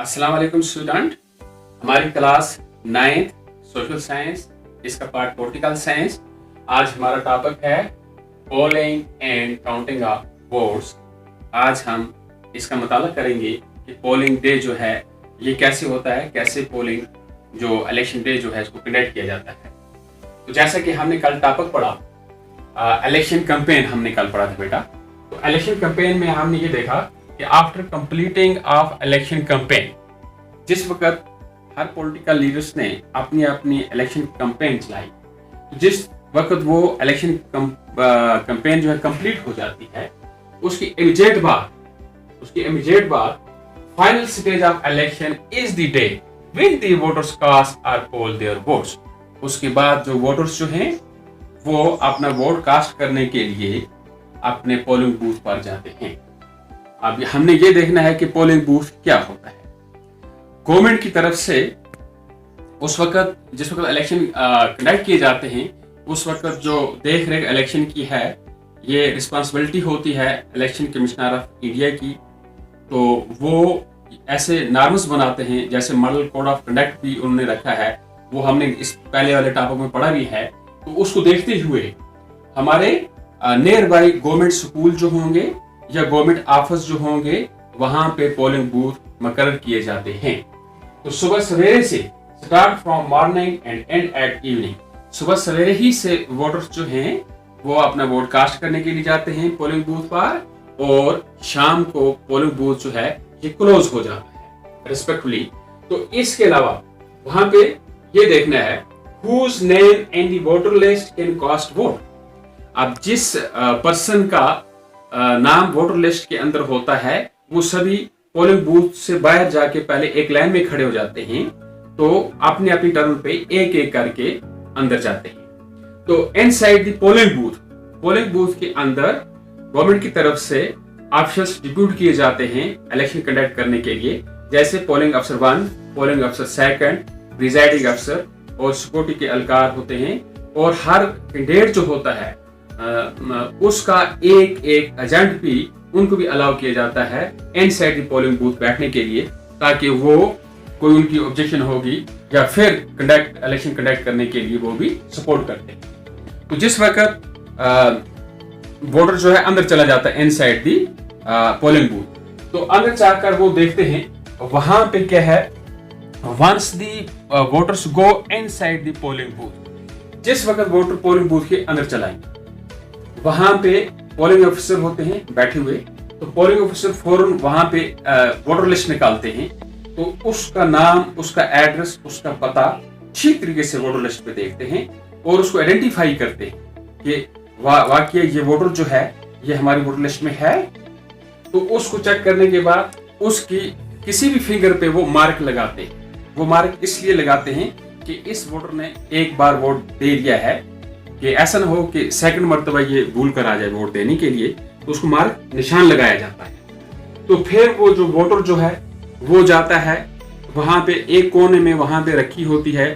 अस्सलाम वालेकुम स्टूडेंट। हमारी क्लास 9th सोशल साइंस, इसका पार्ट पॉलिटिकल साइंस। आज हमारा टॉपिक है polling and counting of votes. आज हम इसका मुताला करेंगे कि पोलिंग डे जो है ये कैसे होता है, कैसे पोलिंग जो इलेक्शन डे जो है इसको कंडक्ट किया जाता है। तो जैसा कि हमने कल टॉपिक पढ़ा इलेक्शन कैंपेन, हमने कल पढ़ा था बेटा। तो इलेक्शन कैंपेन में हमने ये देखा कि after completing of election campaign, जिस वक्त हर पॉलिटिकल लीडर्स ने अपनी अपनी इलेक्शन कैंपेन चलाई, तो जिस वक्त वो इलेक्शन कैंपेन जो है कंप्लीट हो जाती है, उसकी इमीडिएट बाद final stage of election is the day when the voters cast और पोल देयर वोट्स। उसके बाद जो वोटर्स जो हैं वो अपना वोट कास्ट करने के लिए अपने पोलिंग बूथ पर जाते हैं। अब हमने ये देखना है कि पोलिंग बूथ क्या होता है। गवर्नमेंट की तरफ से उस वक्त जिस वक्त इलेक्शन कंडक्ट किए जाते हैं, उस वक्त जो देख रेख इलेक्शन की है, ये रिस्पांसिबिलिटी होती है इलेक्शन कमिश्नर ऑफ इंडिया की। तो वो ऐसे नॉर्म्स बनाते हैं, जैसे मॉडल कोड ऑफ कंडक्ट भी उन्होंने रखा है, वो हमने इस पहले वाले टॉपिक में पढ़ा भी है। तो उसको देखते हुए हमारे नियर बाई गवर्नमेंट स्कूल जो होंगे या गवर्नमेंट ऑफिस जो होंगे, वहां पे पोलिंग बूथ मुकर्रर किए जाते हैं। तो सुबह सवेरे से start from morning and end at evening, सुबह सवेरे ही से वोटर्स जो हैं वो अपना वोट कास्ट करने के लिए जाते हैं पोलिंग बूथ पर, और शाम को पोलिंग बूथ जो है ये क्लोज हो जाता है रिस्पेक्टफुली। तो इसके अलावा वहां पे ये देखना है whose name in the voter list can cast vote। अब जिस पर्सन का नाम वोटर लिस्ट के अंदर होता है, वो सभी पोलिंग बूथ से बाहर जाके पहले एक लाइन में खड़े हो जाते हैं। तो अपने अपनी टर्न पे एक एक करके अंदर जाते हैं। तो इनसाइड द पोलिंग बूथ के अंदर गवर्नमेंट की तरफ से ऑफिसर्स डिप्यूट किए जाते हैं इलेक्शन कंडक्ट करने के लिए, जैसे पोलिंग अफसर 1, पोलिंग अफसर 2, प्रिजाइडिंग अफसर और सिक्योरिटी के एहलकार होते हैं। और हर कैंडिडेट जो होता है उसका एक एक एजेंट भी उनको भी अलाउ किया जाता है इनसाइड द पोलिंग बूथ बैठने के लिए, ताकि वो कोई उनकी ऑब्जेक्शन होगी या फिर इलेक्शन कंडक्ट करने के लिए वो भी सपोर्ट करते हैं। तो जिस वक्त वोटर जो है अंदर चला जाता है इनसाइड दी पोलिंग बूथ, तो अंदर जाकर वो देखते हैं वहां पे क्या है। Once the voters go inside the polling booth, जिस वक्त वोटर पोलिंग बूथ के अंदर चलाएंगे, वहां पे पोलिंग ऑफिसर होते हैं बैठे हुए। तो पोलिंग ऑफिसर फौरन वहां पे वोटर लिस्ट निकालते हैं। तो उसका नाम, उसका एड्रेस, उसका पता ठीक तरीके से वोटर लिस्ट पे देखते हैं और उसको आइडेंटिफाई करते हैं कि वाकई ये वोटर जो है ये हमारी वोटर लिस्ट में है। तो उसको चेक करने के बाद उसकी किसी भी फिंगर पे वो मार्क लगाते हैं। वो मार्क इसलिए लगाते हैं कि इस वोटर ने एक बार वोट दे दिया है, कि ऐसा ना हो कि सेकंड मर्तबा ये भूल कर आ जाए वोट देने के लिए। तो उसको मार्क निशान लगाया जाता है। तो फिर वो जो वोटर जो है वो जाता है वहां पे एक कोने में, वहां पे रखी होती है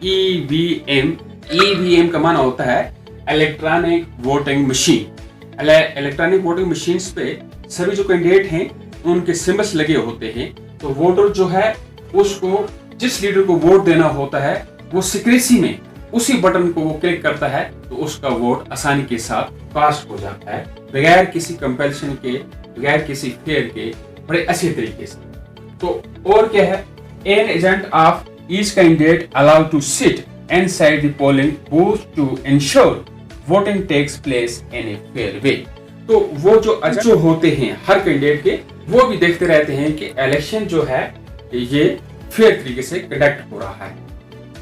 ईवीएम। ईवीएम का माना होता है electronic voting machine. Electronic voting machine पे सभी जो कैंडिडेट हैं उनके सिंबल्स लगे होते हैं। तो वोटर जो है उसको जिस लीडर को वोट देना होता है वो सिक्रेसी में उसी बटन को वो क्लिक करता है, तो उसका वोट आसानी के साथ कास्ट हो जाता है, बगैर किसी कंपल्शन के, बगैर किसी फेयर के, बड़े अच्छे तरीके से। तो और क्या है, an agent of each candidate allowed to sit inside the polling booth to ensure voting takes place in a fair way. तो वो जो एजेंट होते हैं हर कैंडिडेट के, वो भी देखते रहते हैं कि इलेक्शन जो है ये फेयर तरीके से कंडक्ट हो रहा है।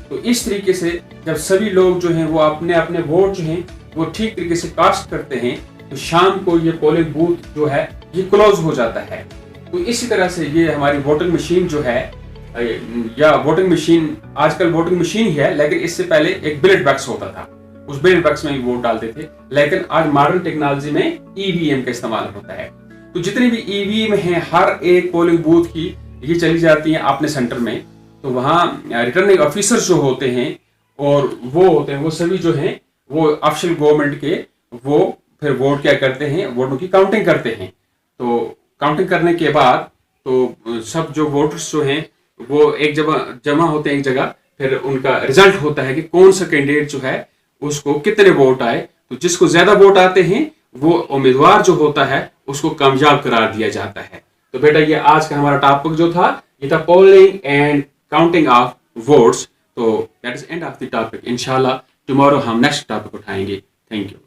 तो इस तरीके से जब सभी लोग जो हैं वो अपने अपने वोट जो हैं वो ठीक तरीके से कास्ट करते हैं, तो शाम को ये पोलिंग बूथ जो है ये क्लोज हो जाता है। तो इसी तरह से ये हमारी वोटिंग मशीन जो है, या वोटिंग मशीन, आजकल वोटिंग मशीन ही है, लेकिन इससे पहले एक बैलेट बॉक्स होता था, उस बैलेट बॉक्स में ही वोट डालते थे। लेकिन आज मॉडर्न टेक्नोलॉजी में ईवीएम का इस्तेमाल होता है। तो जितनी भी ईवीएम है हर एक पोलिंग बूथ की ये चली जाती है अपने सेंटर में। तो वहाँ रिटर्निंग ऑफिसर जो होते हैं और वो होते हैं, वो सभी जो हैं वो ऑफिशियल गवर्नमेंट के, वो फिर वोट क्या करते हैं, वोटों की काउंटिंग करते हैं। तो काउंटिंग करने के बाद तो सब जो वोटर्स जो हैं वो एक जगह जमा होते हैं एक जगह, फिर उनका रिजल्ट होता है कि कौन सा कैंडिडेट जो है उसको कितने वोट आए। तो जिसको ज्यादा वोट आते हैं वो उम्मीदवार जो होता है उसको कामयाब करार दिया जाता है। तो बेटा ये आज का हमारा टॉपिक जो था ये था polling and counting of votes. तो that is end of the topic. इंशाल्लाह टुमारो हम नेक्स्ट टॉपिक उठाएंगे। Thank you.